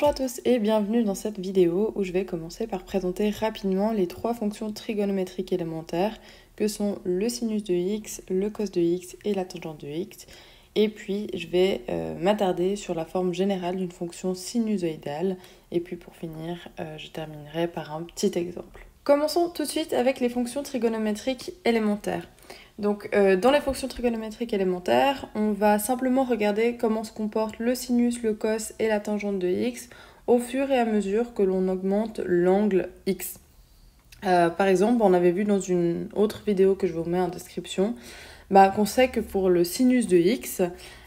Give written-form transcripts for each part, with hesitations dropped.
Bonjour à tous et bienvenue dans cette vidéo où je vais commencer par présenter rapidement les trois fonctions trigonométriques élémentaires que sont le sinus de x, le cos de x et la tangente de x. Et puis je vais m'attarder sur la forme générale d'une fonction sinusoïdale. Et puis pour finir, je terminerai par un petit exemple. Commençons tout de suite avec les fonctions trigonométriques élémentaires. Donc dans les fonctions trigonométriques élémentaires, on va simplement regarder comment se comportent le sinus, le cos et la tangente de x au fur et à mesure que l'on augmente l'angle x. Par exemple, on avait vu dans une autre vidéo que je vous mets en description, qu'on sait que pour le sinus de x,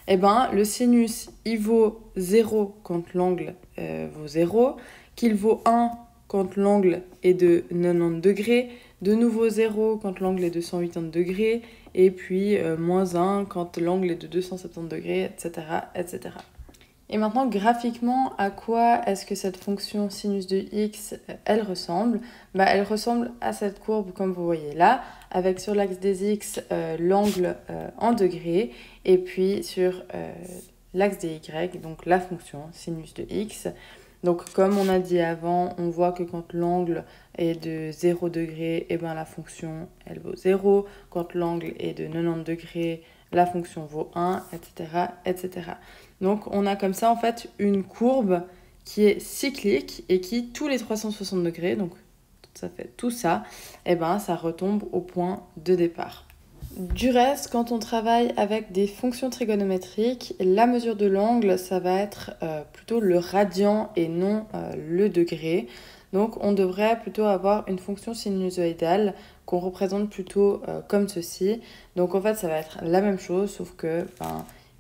le sinus il vaut 0 quand l'angle vaut 0, qu'il vaut 1 quand l'angle est de 90 degrés, de nouveau 0 quand l'angle est de 180 degrés, et puis moins 1 quand l'angle est de 270 degrés, etc., etc. Et maintenant, graphiquement, à quoi est-ce que cette fonction sinus de x, elle ressemble ? Elle ressemble à cette courbe comme vous voyez là, avec sur l'axe des x l'angle en degrés, et puis sur l'axe des y, donc la fonction sinus de x. Donc comme on a dit avant, on voit que quand l'angle est de 0 degré, la fonction elle vaut 0. Quand l'angle est de 90 degrés, la fonction vaut 1, etc., etc. Donc on a comme ça en fait une courbe qui est cyclique et qui, tous les 360 degrés, donc ça fait tout ça, ça retombe au point de départ. Du reste, quand on travaille avec des fonctions trigonométriques, la mesure de l'angle, ça va être plutôt le radian et non le degré. Donc on devrait plutôt avoir une fonction sinusoïdale qu'on représente plutôt comme ceci. Donc en fait, ça va être la même chose, sauf que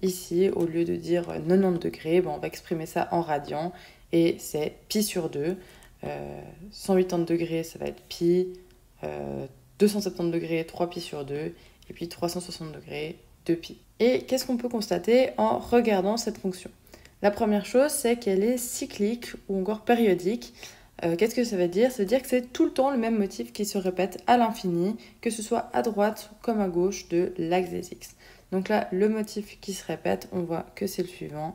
ici, au lieu de dire 90 degrés, on va exprimer ça en radian et c'est pi sur 2. 180 degrés, ça va être pi. 270 degrés, 3 pi sur 2. Et puis 360 degrés, 2pi. Et qu'est-ce qu'on peut constater en regardant cette fonction ? La première chose, c'est qu'elle est cyclique ou encore périodique. Qu'est-ce que ça veut dire ? Ça veut dire que c'est tout le temps le même motif qui se répète à l'infini, que ce soit à droite comme à gauche de l'axe des x. Donc là, le motif qui se répète, on voit que c'est le suivant.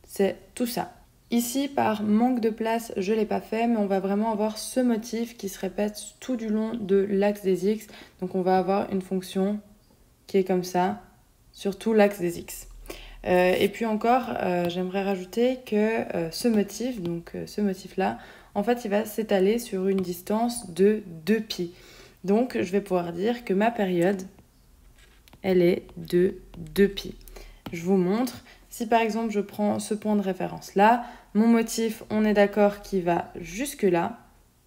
C'est tout ça. Ici, par manque de place, je ne l'ai pas fait, mais on va vraiment avoir ce motif qui se répète tout du long de l'axe des x. Donc on va avoir une fonction qui est comme ça, sur tout l'axe des x. Et puis encore, j'aimerais rajouter que ce motif, ce motif-là, en fait, il va s'étaler sur une distance de 2pi. Donc je vais pouvoir dire que ma période, elle est de 2pi. Je vous montre. Si par exemple je prends ce point de référence là, mon motif, on est d'accord qu'il va jusque là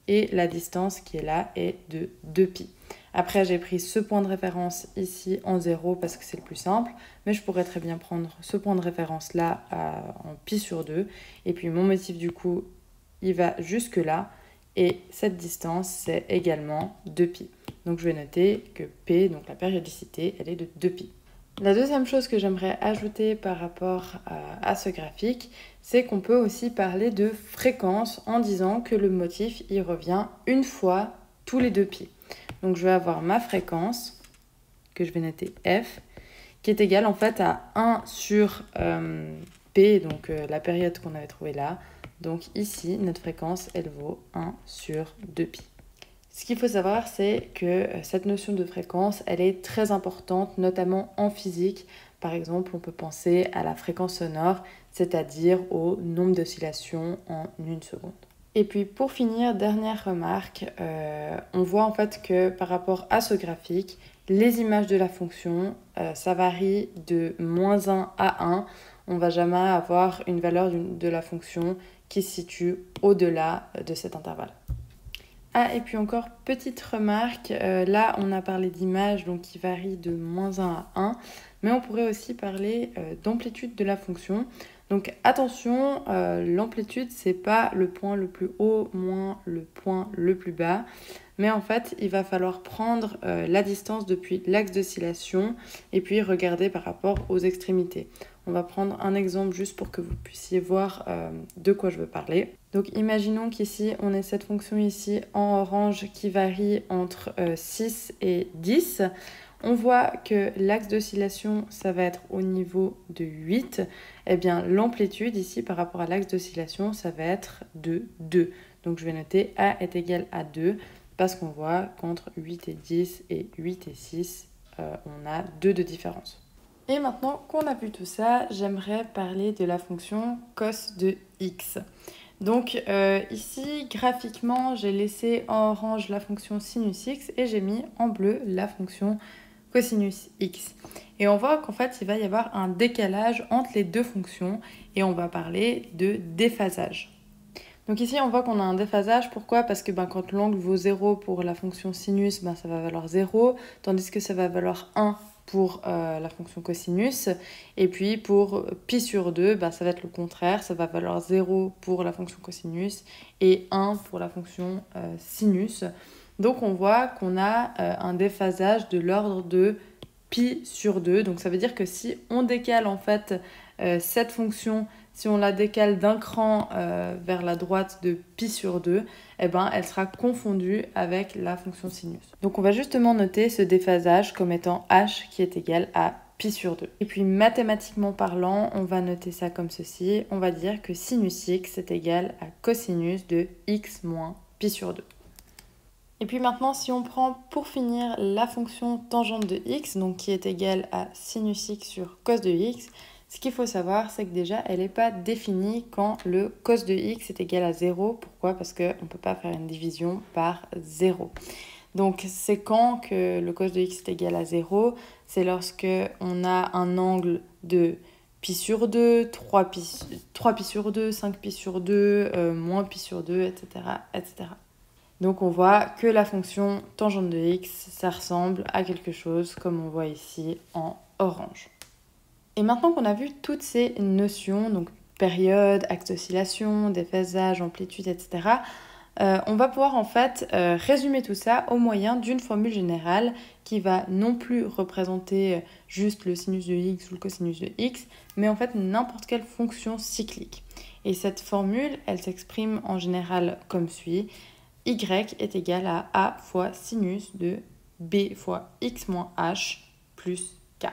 et la distance qui est là est de 2pi. Après j'ai pris ce point de référence ici en 0 parce que c'est le plus simple, mais je pourrais très bien prendre ce point de référence là en pi sur 2 et puis mon motif du coup il va jusque là et cette distance c'est également 2pi. Donc je vais noter que P, donc la périodicité, elle est de 2pi. La deuxième chose que j'aimerais ajouter par rapport à ce graphique, c'est qu'on peut aussi parler de fréquence en disant que le motif y revient une fois tous les 2pi. Donc je vais avoir ma fréquence, que je vais noter F, qui est égale en fait à 1 sur P, donc la période qu'on avait trouvée là. Donc ici, notre fréquence, elle vaut 1 sur 2pi. Ce qu'il faut savoir, c'est que cette notion de fréquence, elle est très importante, notamment en physique. Par exemple, on peut penser à la fréquence sonore, c'est-à-dire au nombre d'oscillations en une seconde. Et puis pour finir, dernière remarque, on voit en fait que par rapport à ce graphique, les images de la fonction, ça varie de -1 à 1. On ne va jamais avoir une valeur de la fonction qui se situe au-delà de cet intervalle. Ah, et puis encore, petite remarque, là on a parlé d'images donc qui varient de -1 à 1, mais on pourrait aussi parler d'amplitude de la fonction. Donc attention, l'amplitude c'est pas le point le plus haut moins le point le plus bas, mais en fait il va falloir prendre la distance depuis l'axe d'oscillation et puis regarder par rapport aux extrémités. On va prendre un exemple juste pour que vous puissiez voir de quoi je veux parler. Donc imaginons qu'ici on ait cette fonction ici en orange qui varie entre 6 et 10. On voit que l'axe d'oscillation, ça va être au niveau de 8. Eh bien, l'amplitude ici par rapport à l'axe d'oscillation, ça va être de 2. Donc, je vais noter A est égal à 2 parce qu'on voit qu'entre 8 et 10 et 8 et 6, on a 2 de différence. Et maintenant qu'on a vu tout ça, j'aimerais parler de la fonction cos de x. Donc ici, graphiquement, j'ai laissé en orange la fonction sinus x et j'ai mis en bleu la fonction cosinus x. Et on voit qu'en fait, il va y avoir un décalage entre les deux fonctions et on va parler de déphasage. Donc ici, on voit qu'on a un déphasage. Pourquoi? Parce que quand l'angle vaut 0 pour la fonction sinus, ça va valoir 0, tandis que ça va valoir 1 pour la fonction cosinus. Et puis pour pi sur 2, ça va être le contraire. Ça va valoir 0 pour la fonction cosinus et 1 pour la fonction sinus. Donc on voit qu'on a un déphasage de l'ordre de pi sur 2. Donc ça veut dire que si on décale en fait cette fonction, si on la décale d'un cran vers la droite de pi sur 2, elle sera confondue avec la fonction sinus. Donc on va justement noter ce déphasage comme étant h qui est égal à pi sur 2. Et puis mathématiquement parlant, on va noter ça comme ceci. On va dire que sinus x est égal à cosinus de x moins pi sur 2. Et puis maintenant, si on prend pour finir la fonction tangente de x, donc qui est égale à sinus x sur cos de x, ce qu'il faut savoir, c'est que déjà, elle n'est pas définie quand le cos de x est égal à 0. Pourquoi? Parce qu'on ne peut pas faire une division par 0. Donc, c'est quand que le cos de x est égal à 0? C'est lorsque on a un angle de pi sur 2, 3 pi sur 2, 5 pi sur 2, moins pi sur 2, etc., etc. Donc on voit que la fonction tangente de x, ça ressemble à quelque chose comme on voit ici en orange. Et maintenant qu'on a vu toutes ces notions, donc période, axe d'oscillation, déphasage, amplitude, etc., on va pouvoir en fait résumer tout ça au moyen d'une formule générale qui va non plus représenter juste le sinus de x ou le cosinus de x, mais en fait n'importe quelle fonction cyclique. Et cette formule, elle s'exprime en général comme suit. Y est égal à A fois sinus de B fois X moins H plus K.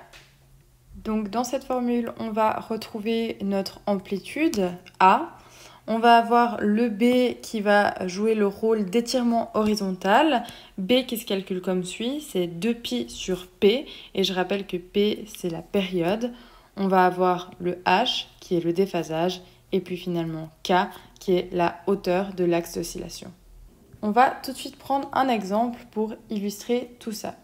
Donc dans cette formule, on va retrouver notre amplitude A. On va avoir le B qui va jouer le rôle d'étirement horizontal. B qui se calcule comme suit, c'est 2pi sur P. Et je rappelle que P, c'est la période. On va avoir le H qui est le déphasage. Et puis finalement K qui est la hauteur de l'axe d'oscillation. On va tout de suite prendre un exemple pour illustrer tout ça.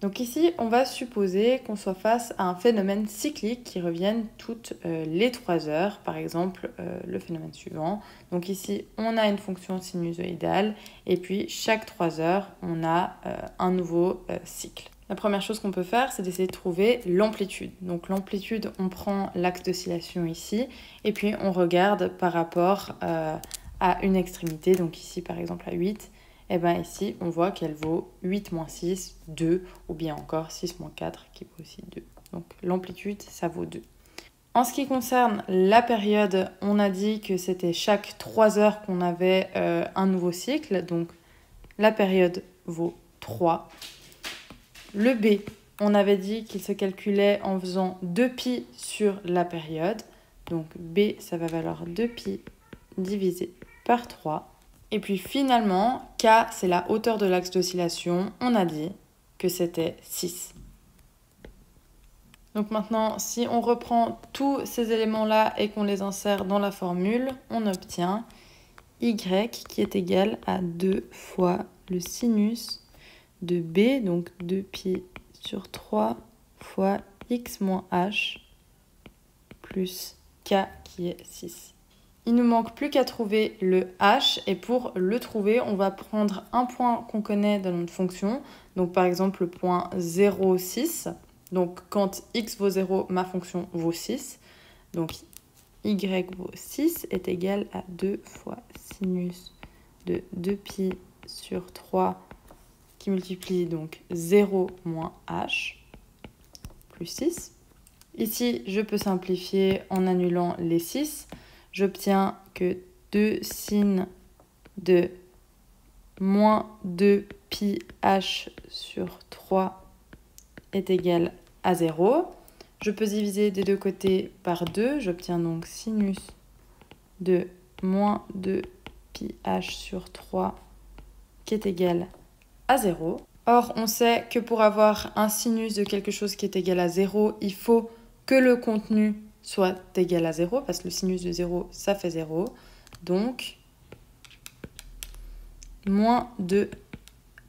Donc ici, on va supposer qu'on soit face à un phénomène cyclique qui revienne toutes les 3 heures, par exemple le phénomène suivant. Donc ici, on a une fonction sinusoïdale et puis chaque 3 heures, on a un nouveau cycle. La première chose qu'on peut faire, c'est d'essayer de trouver l'amplitude. Donc l'amplitude, on prend l'axe d'oscillation ici et puis on regarde par rapport à une extrémité, donc ici par exemple à 8, et bien ici on voit qu'elle vaut 8 moins 6, 2, ou bien encore 6 moins 4 qui vaut aussi 2. Donc l'amplitude, ça vaut 2. En ce qui concerne la période, on a dit que c'était chaque 3 heures qu'on avait un nouveau cycle, donc la période vaut 3. Le B, on avait dit qu'il se calculait en faisant 2pi sur la période, donc B, ça va valoir 2pi divisé par 3. Et puis finalement, K, c'est la hauteur de l'axe d'oscillation. On a dit que c'était 6. Donc maintenant, si on reprend tous ces éléments-là et qu'on les insère dans la formule, on obtient Y qui est égal à 2 fois le sinus de B, donc 2pi sur 3 fois X moins H plus K qui est 6. Il ne nous manque plus qu'à trouver le h et pour le trouver, on va prendre un point qu'on connaît dans notre fonction. Donc par exemple le point 0,6. Donc quand x vaut 0, ma fonction vaut 6. Donc y vaut 6 est égal à 2 fois sinus de 2pi sur 3 qui multiplie donc 0 moins h plus 6. Ici, je peux simplifier en annulant les 6. J'obtiens que 2 sin de moins 2pi h sur 3 est égal à 0. Je peux diviser des deux côtés par 2. J'obtiens donc sinus de moins 2 pi h sur 3 qui est égal à 0. Or, on sait que pour avoir un sinus de quelque chose qui est égal à 0, il faut que le contenu soit égal à 0, parce que le sinus de 0, ça fait 0. Donc, moins 2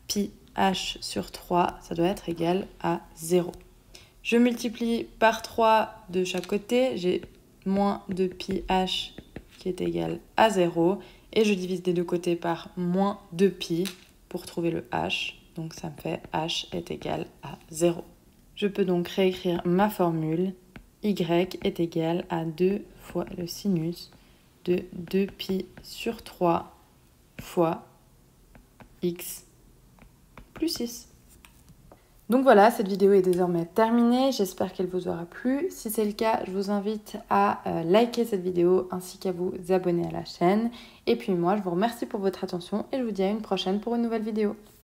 pi h sur 3, ça doit être égal à 0. Je multiplie par 3 de chaque côté, j'ai moins 2 pi h qui est égal à 0, et je divise des deux côtés par moins 2 pi pour trouver le h, donc ça me fait h est égal à 0. Je peux donc réécrire ma formule, y est égal à 2 fois le sinus de 2 pi sur 3 fois x plus 6. Donc voilà, cette vidéo est désormais terminée, j'espère qu'elle vous aura plu. Si c'est le cas, je vous invite à liker cette vidéo ainsi qu'à vous abonner à la chaîne. Et puis moi, je vous remercie pour votre attention et je vous dis à une prochaine pour une nouvelle vidéo.